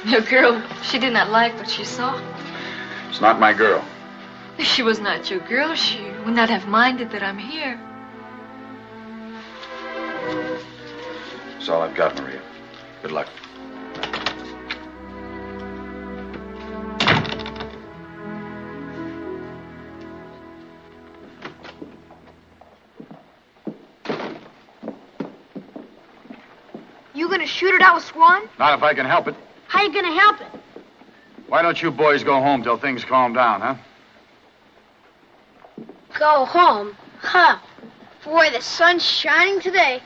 Your girl, she did not like what she saw. It's not my girl. If she was not your girl, she would not have minded that I'm here. That's all I've got, Maria. Good luck. You gonna shoot it out with Swan? Not if I can help it. How you gonna help it? Why don't you boys go home till things calm down, huh? Go home? Huh. Boy, the sun's shining today.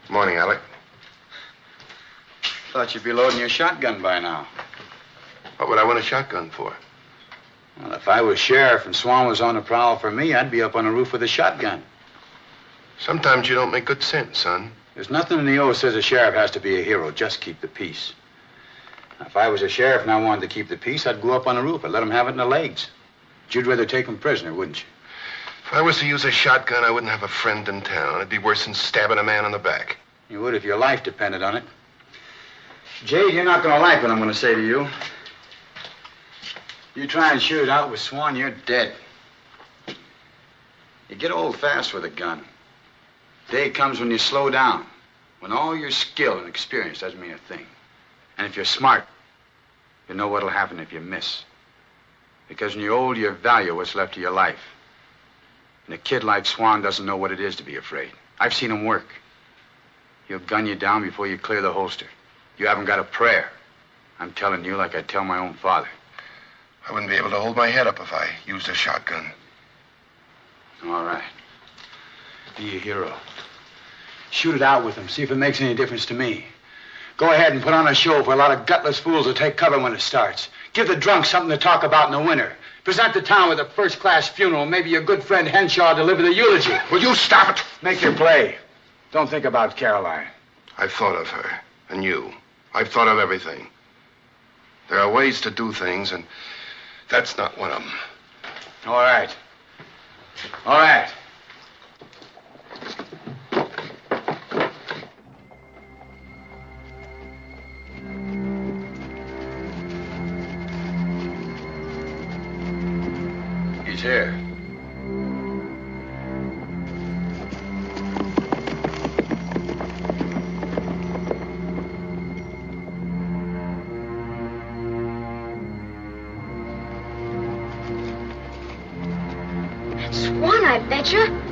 Morning, Alec. Thought you'd be loading your shotgun by now. What would I want a shotgun for? Well, if I was sheriff and Swan was on the prowl for me, I'd be up on the roof with a shotgun. Sometimes you don't make good sense, son. There's nothing in the oath says a sheriff has to be a hero. Just keep the peace. Now, if I was a sheriff and I wanted to keep the peace, I'd go up on the roof. I'd let them have it in the legs. But you'd rather take them prisoner, wouldn't you? If I was to use a shotgun, I wouldn't have a friend in town. It'd be worse than stabbing a man in the back. You would if your life depended on it. Jade, you're not going to like what I'm going to say to you. You try and shoot it out with Swan, you're dead. You get old fast with a gun. Day comes when you slow down, when all your skill and experience doesn't mean a thing. And if you're smart, you know what'll happen if you miss. Because when you're old, you value what's left of your life. And a kid like Swan doesn't know what it is to be afraid. I've seen him work. He'll gun you down before you clear the holster. You haven't got a prayer. I'm telling you like I tell my own father. I wouldn't be able to hold my head up if I used a shotgun. All right. Be a hero. Shoot it out with him. See if it makes any difference to me. Go ahead and put on a show for a lot of gutless fools to take cover when it starts. Give the drunks something to talk about in the winter. Present the town with a first-class funeral. Maybe your good friend Henshaw deliver the eulogy. Will you stop it? Make your play. Don't think about Caroline. I've thought of her. And you. I've thought of everything. There are ways to do things, and that's not one of them. All right. All right. He's here. Swan, I betcha.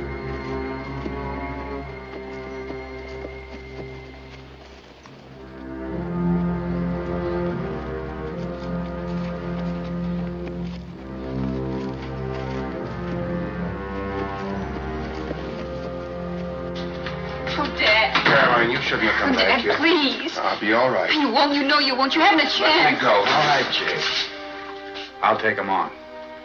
Oh, Dad. Caroline, you shouldn't have come back Dad, here. please. I'll be all right. You won't. You know you won't. You haven't a Let chance. me go. All right, Jay. I'll take him on.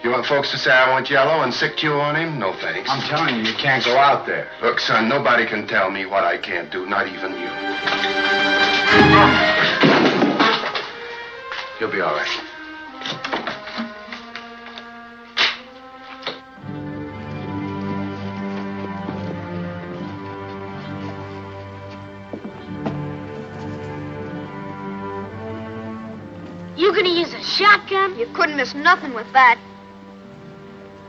You want folks to say I want yellow and sick you on him? No, thanks. I'm telling you, you can't go out there. Look, son, nobody can tell me what I can't do, not even you. You'll be all right. You gonna use a shotgun? You couldn't miss nothing with that.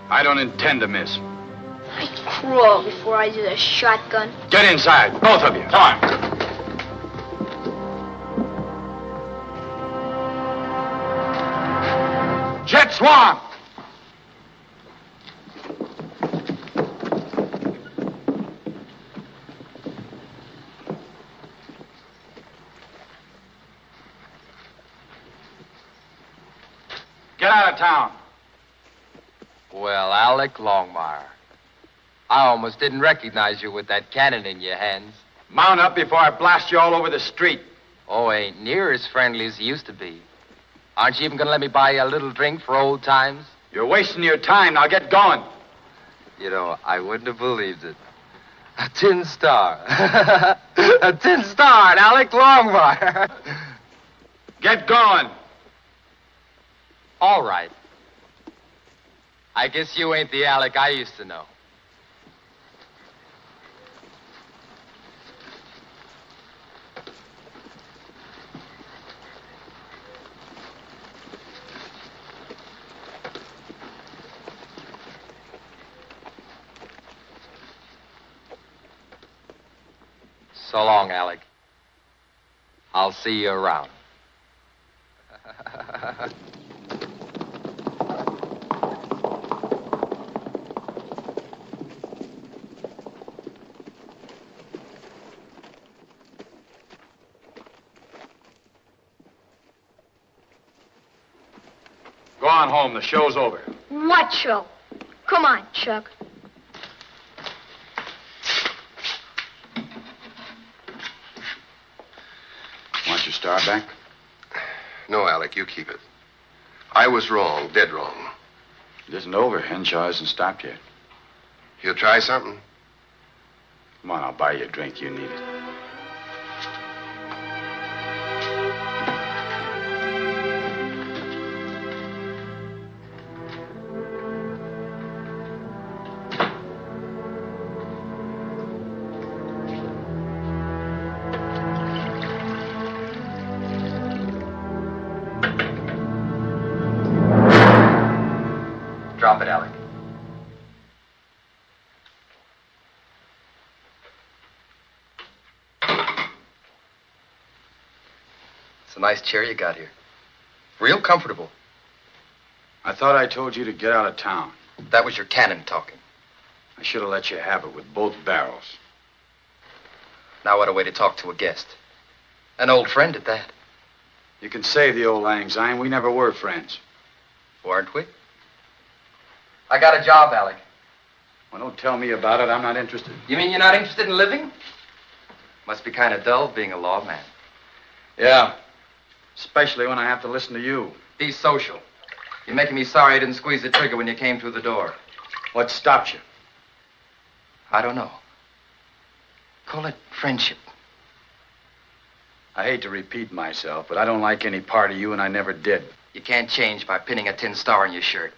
I don't intend to miss. I'd crawl before I use a shotgun. Get inside, both of you. Come on. Jet Swan! Get out of town. Well, Alec Longmire, I almost didn't recognize you with that cannon in your hands. Mount up before I blast you all over the street. Oh, ain't near as friendly as he used to be. Aren't you even going to let me buy you a little drink for old times? You're wasting your time. Now get going. You know, I wouldn't have believed it. A tin star. A tin star, and Alec Longmire. Get going. All right. I guess you ain't the Alec I used to know. So long, Alec. I'll see you around. Go on home. The show's over. What show? Come on, Chuck. Want your star back? No, Alec, you keep it. I was wrong, dead wrong. It isn't over. Henshaw hasn't stopped yet. You'll try something? Come on, I'll buy you a drink. You need it. Drop it, Alec. It's a nice chair you got here. Real comfortable. I thought I told you to get out of town. That was your cannon talking. I should have let you have it with both barrels. Now what a way to talk to a guest. An old friend at that. You can save the old lang syne. We never were friends. Weren't we? I got a job, Alec. Well, don't tell me about it. I'm not interested. You mean you're not interested in living? Must be kind of dull being a lawman. Yeah. Especially when I have to listen to you. Be social. You're making me sorry I didn't squeeze the trigger when you came through the door. What stopped you? I don't know. Call it friendship. I hate to repeat myself, but I don't like any part of you, and I never did. You can't change by pinning a tin star on your shirt.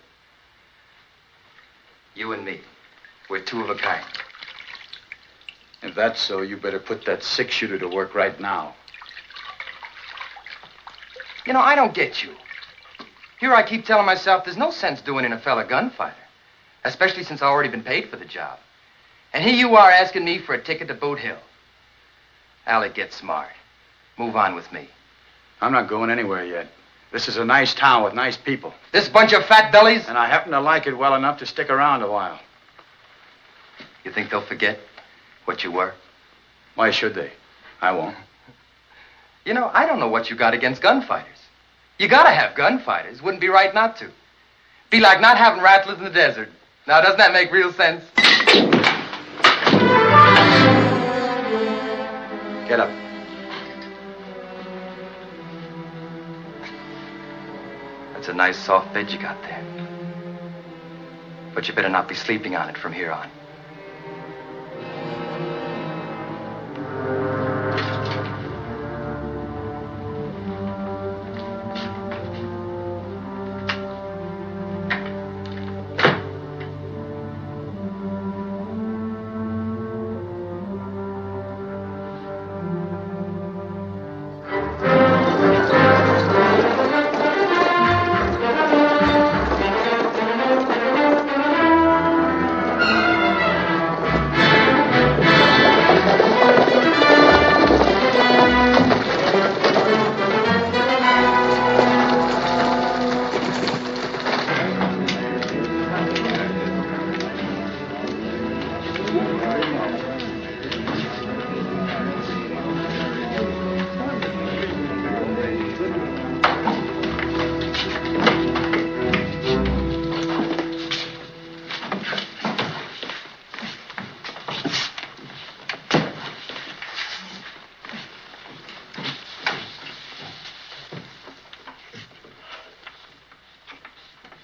You and me, we're two of a kind. If that's so, you better put that six-shooter to work right now. You know, I don't get you. Here I keep telling myself there's no sense doing in a fella gunfighter, especially since I've already been paid for the job. And here you are asking me for a ticket to Boot Hill. Alec, get smart. Move on with me. I'm not going anywhere yet. This is a nice town with nice people. This bunch of fat bellies? And I happen to like it well enough to stick around a while. You think they'll forget what you were? Why should they? I won't. You know, I don't know what you got against gunfighters. You gotta have gunfighters. Wouldn't be right not to. Be like not having rattlers in the desert. Now, doesn't that make real sense? Get up. That's a nice soft bed you got there. But you better not be sleeping on it from here on.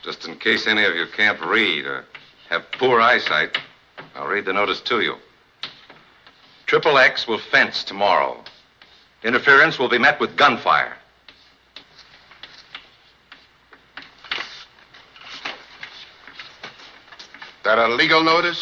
Just in case any of you can't read or have poor eyesight, I'll read the notice to you. Triple X will fence tomorrow. Interference will be met with gunfire. That a legal notice?